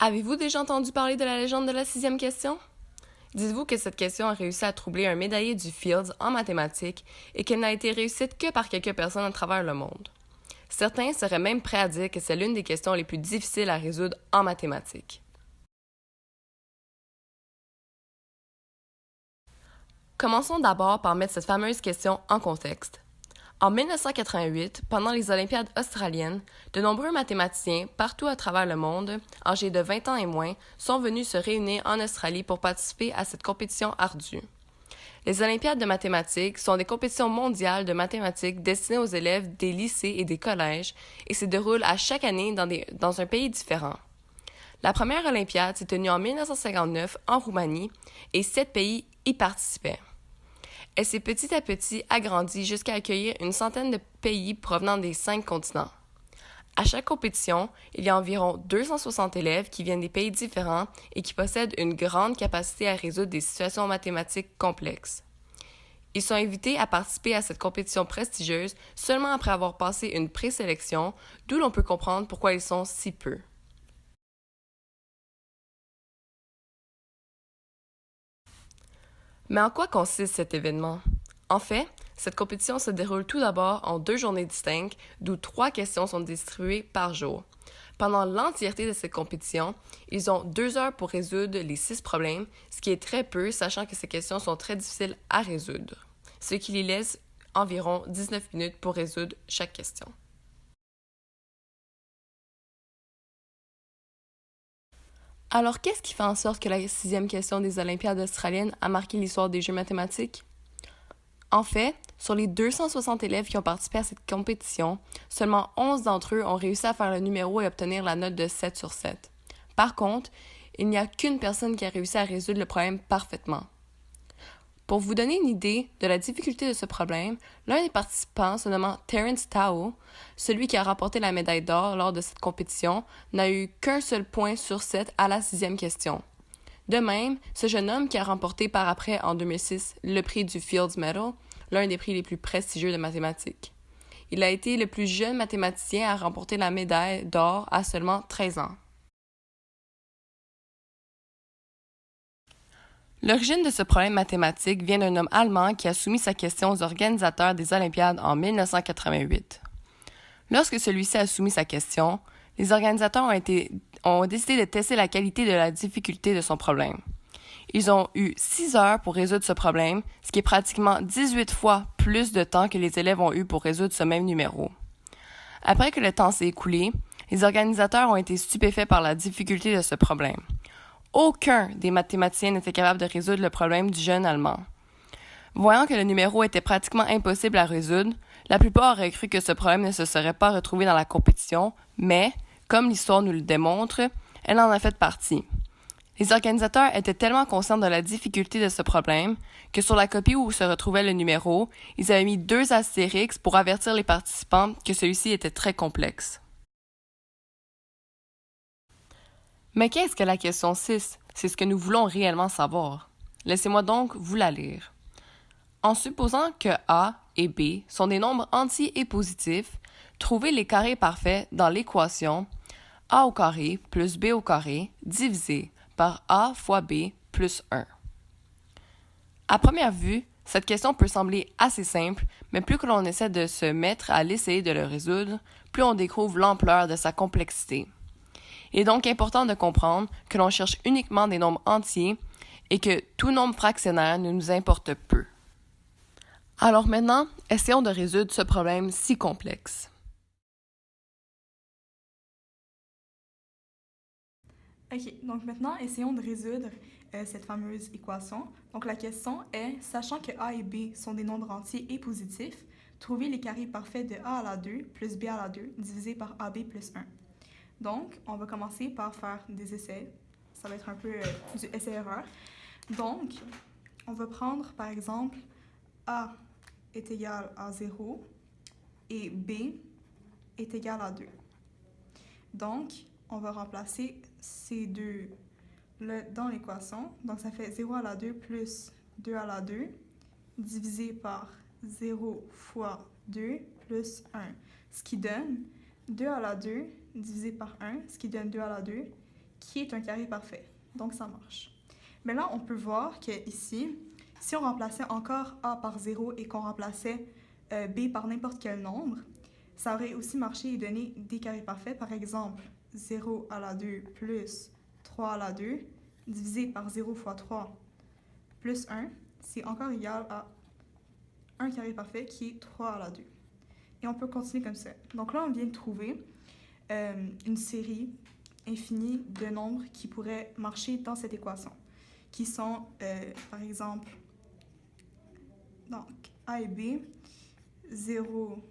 Avez-vous déjà entendu parler de la légende de la sixième question? Dites-vous que cette question a réussi à troubler un médaillé du Fields en mathématiques et qu'elle n'a été réussite que par quelques personnes à travers le monde. Certains seraient même prêts à dire que c'est l'une des questions les plus difficiles à résoudre en mathématiques. Commençons d'abord par mettre cette fameuse question en contexte. En 1988, pendant les Olympiades australiennes, de nombreux mathématiciens partout à travers le monde, âgés de 20 ans et moins, sont venus se réunir en Australie pour participer à cette compétition ardue. Les Olympiades de mathématiques sont des compétitions mondiales de mathématiques destinées aux élèves des lycées et des collèges et se déroulent à chaque année dans un pays différent. La première Olympiade s'est tenue en 1959 en Roumanie et 7 pays y participaient. Elle s'est petit à petit agrandie jusqu'à accueillir une centaine de pays provenant des 5 continents. À chaque compétition, il y a environ 260 élèves qui viennent des pays différents et qui possèdent une grande capacité à résoudre des situations mathématiques complexes. Ils sont invités à participer à cette compétition prestigieuse seulement après avoir passé une présélection, d'où l'on peut comprendre pourquoi ils sont si peu. Mais en quoi consiste cet événement? En fait, cette compétition se déroule tout d'abord en 2 journées distinctes, d'où 3 questions sont distribuées par jour. Pendant l'entièreté de cette compétition, ils ont 2 heures pour résoudre les 6 problèmes, ce qui est très peu, sachant que ces questions sont très difficiles à résoudre, ce qui les laisse environ 19 minutes pour résoudre chaque question. Alors, qu'est-ce qui fait en sorte que la sixième question des Olympiades australiennes a marqué l'histoire des Jeux mathématiques? En fait, sur les 260 élèves qui ont participé à cette compétition, seulement 11 d'entre eux ont réussi à faire le numéro et obtenir la note de 7 sur 7. Par contre, il n'y a qu'une personne qui a réussi à résoudre le problème parfaitement. Pour vous donner une idée de la difficulté de ce problème, l'un des participants, se nommant Terence Tao, celui qui a remporté la médaille d'or lors de cette compétition, n'a eu qu'un seul point sur 7 à la sixième question. De même, ce jeune homme qui a remporté par après, en 2006, le prix du Fields Medal, l'un des prix les plus prestigieux de mathématiques. Il a été le plus jeune mathématicien à remporter la médaille d'or à seulement 13 ans. L'origine de ce problème mathématique vient d'un homme allemand qui a soumis sa question aux organisateurs des Olympiades en 1988. Lorsque celui-ci a soumis sa question, les organisateurs ont décidé de tester la qualité de la difficulté de son problème. Ils ont eu 6 heures pour résoudre ce problème, ce qui est pratiquement 18 fois plus de temps que les élèves ont eu pour résoudre ce même numéro. Après que le temps s'est écoulé, les organisateurs ont été stupéfaits par la difficulté de ce problème. Aucun des mathématiciens n'était capable de résoudre le problème du jeune Allemand. Voyant que le numéro était pratiquement impossible à résoudre, la plupart auraient cru que ce problème ne se serait pas retrouvé dans la compétition, mais, comme l'histoire nous le démontre, elle en a fait partie. Les organisateurs étaient tellement conscients de la difficulté de ce problème que sur la copie où se retrouvait le numéro, ils avaient mis 2 astérix pour avertir les participants que celui-ci était très complexe. Mais qu'est-ce que la question 6? C'est ce que nous voulons réellement savoir. Laissez-moi donc vous la lire. En supposant que A et B sont des nombres entiers et positifs, trouvez les carrés parfaits dans l'équation A au carré plus B au carré divisé par A fois B plus 1. À première vue, cette question peut sembler assez simple, mais plus que l'on essaie de se mettre à l'essayer de le résoudre, plus on découvre l'ampleur de sa complexité. Il est donc important de comprendre que l'on cherche uniquement des nombres entiers et que tout nombre fractionnaire ne nous importe peu. Alors maintenant, essayons de résoudre ce problème si complexe. Ok, donc maintenant, essayons de résoudre cette fameuse équation. Donc la question est, sachant que A et B sont des nombres entiers et positifs, trouvez les carrés parfaits de A à la 2 plus B à la 2 divisé par AB plus 1. Donc, on va commencer par faire des essais. Ça va être un peu du essai-erreur. Donc, on va prendre par exemple A est égal à 0 et B est égal à 2. Donc, on va remplacer ces deux dans l'équation. Donc, ça fait 0 à la 2 plus 2 à la 2 divisé par 0 fois 2 plus 1, ce qui donne 2 à la 2 divisé par 1, ce qui donne 2 à la 2, qui est un carré parfait. Donc, ça marche. Mais là, on peut voir qu'ici, si on remplaçait encore A par 0 et qu'on remplaçait B par n'importe quel nombre, ça aurait aussi marché et donné des carrés parfaits. Par exemple, 0 à la 2 plus 3 à la 2 divisé par 0 fois 3 plus 1, c'est encore égal à un carré parfait qui est 3 à la 2. Et on peut continuer comme ça. Donc là, on vient de trouver une série infinie de nombres qui pourraient marcher dans cette équation, qui sont, par exemple, donc A et B, 0,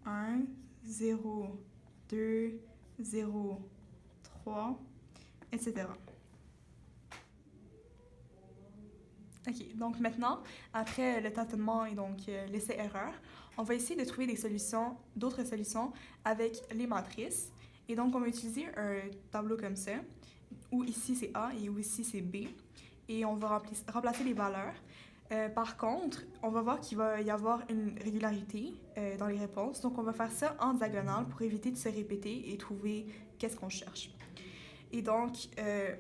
1, 0, 2, 0, 3, etc. OK, donc maintenant, après le tâtonnement et donc l'essai-erreur, on va essayer de trouver des solutions, d'autres solutions avec les matrices. Et donc, on va utiliser un tableau comme ça, où ici c'est A et où ici c'est B. Et on va remplacer les valeurs. Par contre, on va voir qu'il va y avoir une régularité dans les réponses. Donc, on va faire ça en diagonale pour éviter de se répéter et trouver qu'est-ce qu'on cherche. Et donc,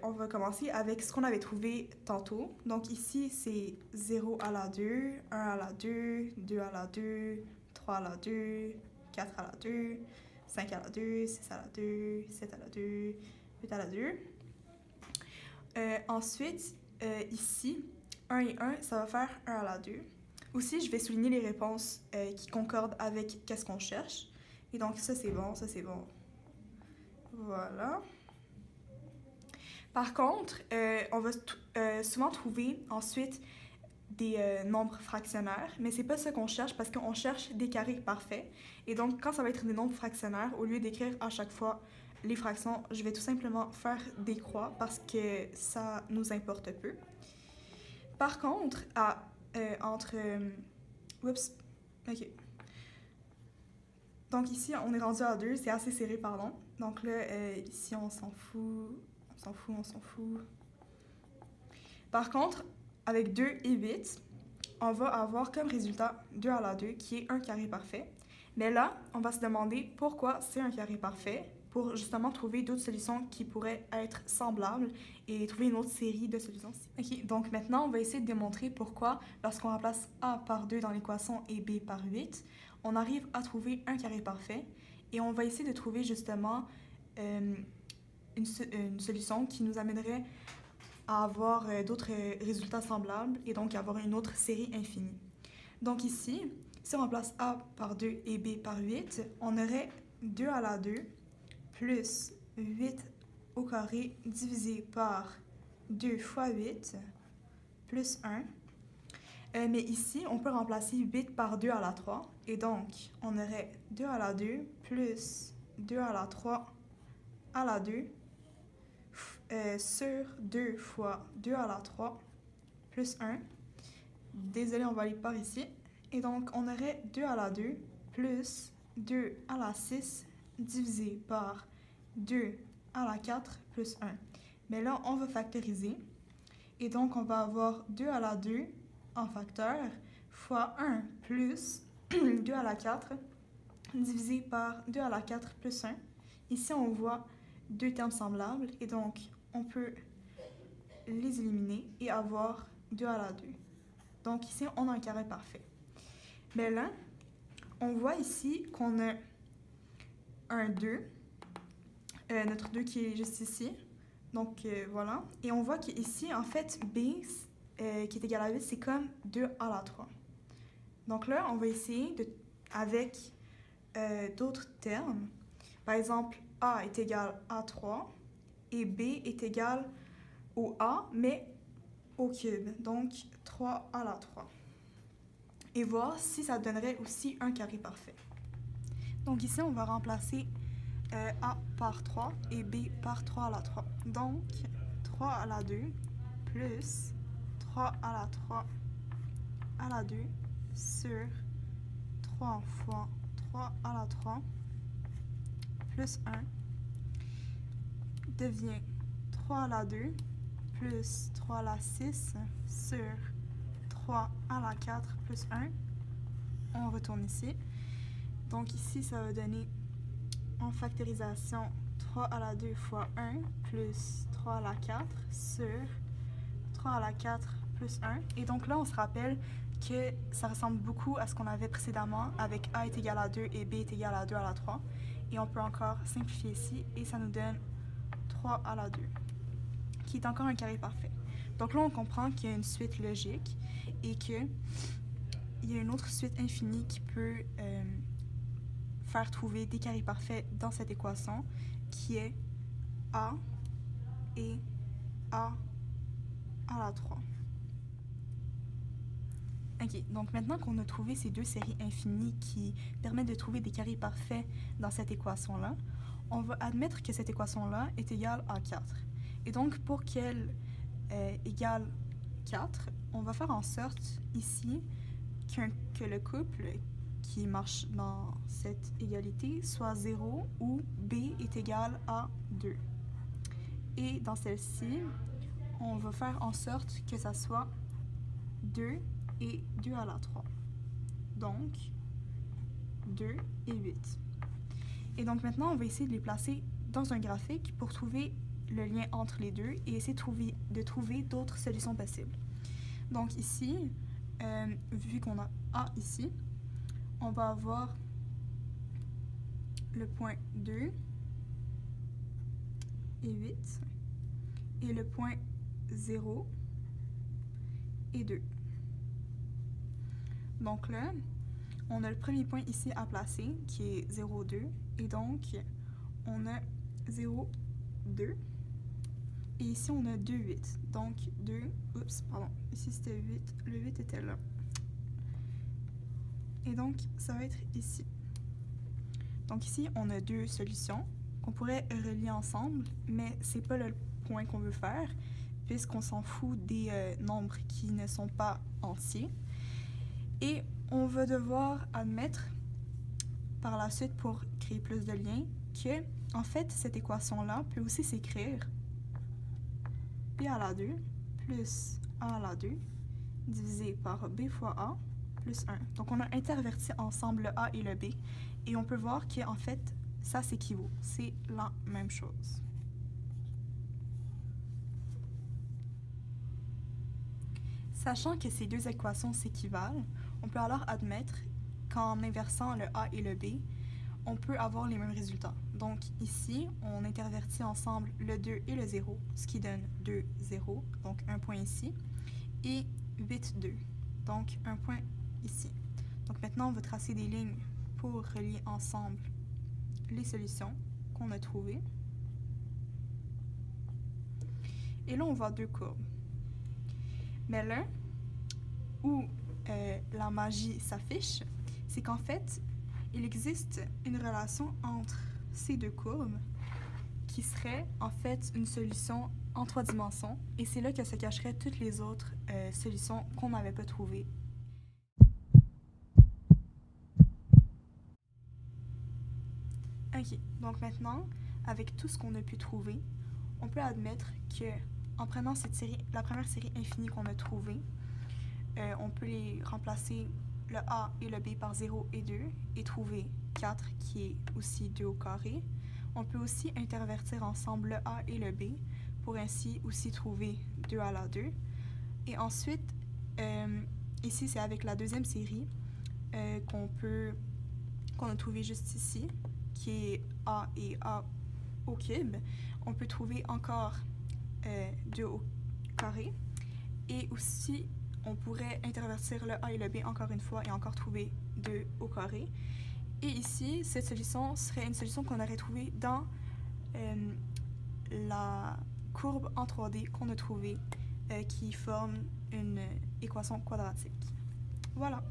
on va commencer avec ce qu'on avait trouvé tantôt. Donc ici, c'est 0 à la 2, 1 à la 2, 2 à la 2, 3 à la 2, 4 à la 2, 5 à la 2, 6 à la 2, 7 à la 2, 8 à la 2. Ensuite, ici, 1 et 1, ça va faire 1 à la 2. Aussi, je vais souligner les réponses qui concordent avec qu'est-ce qu'on cherche. Et donc, ça, c'est bon, ça, c'est bon. Voilà. Par contre, on va souvent trouver ensuite des nombres fractionnaires, mais c'est pas ça qu'on cherche parce qu'on cherche des carrés parfaits. Et donc, quand ça va être des nombres fractionnaires, au lieu d'écrire à chaque fois les fractions, je vais tout simplement faire des croix parce que ça nous importe peu. Par contre, oups, OK. Donc ici, on est rendu à 2, c'est assez serré, pardon. Donc là, ici, on s'en fout. On s'en fout. Par contre, avec 2 et 8, on va avoir comme résultat 2 à la 2, qui est un carré parfait. Mais là, on va se demander pourquoi c'est un carré parfait, pour justement trouver d'autres solutions qui pourraient être semblables et trouver une autre série de solutions. OK, donc maintenant, on va essayer de démontrer pourquoi, lorsqu'on remplace A par 2 dans l'équation et B par 8, on arrive à trouver un carré parfait. Et on va essayer de trouver justement une solution qui nous amènerait à avoir d'autres résultats semblables et donc avoir une autre série infinie. Donc ici, si on remplace A par 2 et B par 8, on aurait 2 à la 2 plus 8 au carré divisé par 2 fois 8 plus 1. Mais ici, on peut remplacer 8 par 2 à la 3 et donc on aurait 2 à la 2 plus 2 à la 3 à la 2 sur 2 fois 2 à la 3 plus 1. Désolé, on va aller par ici. Et donc, on aurait 2 à la 2 plus 2 à la 6 divisé par 2 à la 4 plus 1. Mais là, on va factoriser. Et donc, on va avoir 2 à la 2 en facteur fois 1 plus 2 à la 4 divisé par 2 à la 4 plus 1. Ici, on voit deux termes semblables et donc on peut les éliminer et avoir 2 à la 2. Donc ici, on a un carré parfait. Mais là, on voit ici qu'on a un 2, notre 2 qui est juste ici. Donc voilà. Et on voit qu'ici, en fait, B qui est égal à 8, c'est comme 2 à la 3. Donc là, on va essayer avec d'autres termes. Par exemple, A est égal à 3 et B est égal au A, mais au cube. Donc, 3 à la 3. Et voir si ça donnerait aussi un carré parfait. Donc ici, on va remplacer A par 3 et B par 3 à la 3. Donc, 3 à la 2 plus 3 à la 3 à la 2 sur 3 fois 3 à la 3 plus 1 devient 3 à la 2 plus 3 à la 6 sur 3 à la 4 plus 1. On retourne ici. Donc ici, ça va donner en factorisation 3 à la 2 fois 1 plus 3 à la 4 sur 3 à la 4 plus 1. Et donc là, on se rappelle que ça ressemble beaucoup à ce qu'on avait précédemment avec a est égal à 2 et b est égal à 2 à la 3. Et on peut encore simplifier ici et ça nous donne 3 à la 2, qui est encore un carré parfait. Donc là, on comprend qu'il y a une suite logique et qu'il y a une autre suite infinie qui peut faire trouver des carrés parfaits dans cette équation, qui est a et a à la 3. Ok, donc maintenant qu'on a trouvé ces deux séries infinies qui permettent de trouver des carrés parfaits dans cette équation-là, on va admettre que cette équation-là est égale à 4. Et donc, pour qu'elle égale 4, on va faire en sorte ici que le couple qui marche dans cette égalité soit 0 ou b est égal à 2. Et dans celle-ci, on va faire en sorte que ça soit 2 et 2 à la 3. Donc, 2 et 8. Et donc maintenant, on va essayer de les placer dans un graphique pour trouver le lien entre les deux et essayer de trouver d'autres solutions possibles. Donc ici, vu qu'on a A ici, on va avoir le point 2 et 8 et le point 0 et 2. Donc là, on a le premier point ici à placer qui est 0, 2 et donc on a 0, 2 et ici on a 2, 8. Donc 2, ici c'était 8, le 8 était là. Et donc ça va être ici. Donc ici on a deux solutions qu'on pourrait relier ensemble, mais c'est pas le point qu'on veut faire puisqu'on s'en fout des nombres qui ne sont pas entiers. Et on va devoir admettre par la suite pour créer plus de liens que en fait cette équation-là peut aussi s'écrire b à la 2 plus a à la 2 divisé par b fois a plus 1. Donc on a interverti ensemble le a et le b et on peut voir qu'en fait ça s'équivaut, c'est la même chose. Sachant que ces deux équations s'équivalent, on peut alors admettre qu'en inversant le a et le b, on peut avoir les mêmes résultats. Donc ici, on intervertit ensemble le 2 et le 0, ce qui donne 2, 0, donc un point ici, et 8, 2, donc un point ici. Donc maintenant, on va tracer des lignes pour relier ensemble les solutions qu'on a trouvées. Et là, on voit deux courbes. Mais là, où la magie s'affiche, c'est qu'en fait, il existe une relation entre ces deux courbes qui serait en fait une solution en 3 dimensions et c'est là que se cacheraient toutes les autres solutions qu'on n'avait pas trouvées. Ok, donc maintenant, avec tout ce qu'on a pu trouver, on peut admettre que en prenant cette série, la première série infinie qu'on a trouvée, on peut les remplacer le a et le b par 0 et 2 et trouver 4 qui est aussi 2 au carré. On peut aussi intervertir ensemble le a et le b pour ainsi aussi trouver 2 à la 2. Et ensuite, ici c'est avec la deuxième série qu'on a trouvé juste ici, qui est a et a au cube. On peut trouver encore 2 au carré et aussi on pourrait intervertir le a et le b encore une fois et encore trouver 2 au carré. Et ici, cette solution serait une solution qu'on aurait trouvée dans la courbe en 3D qu'on a trouvée qui forme une équation quadratique. Voilà.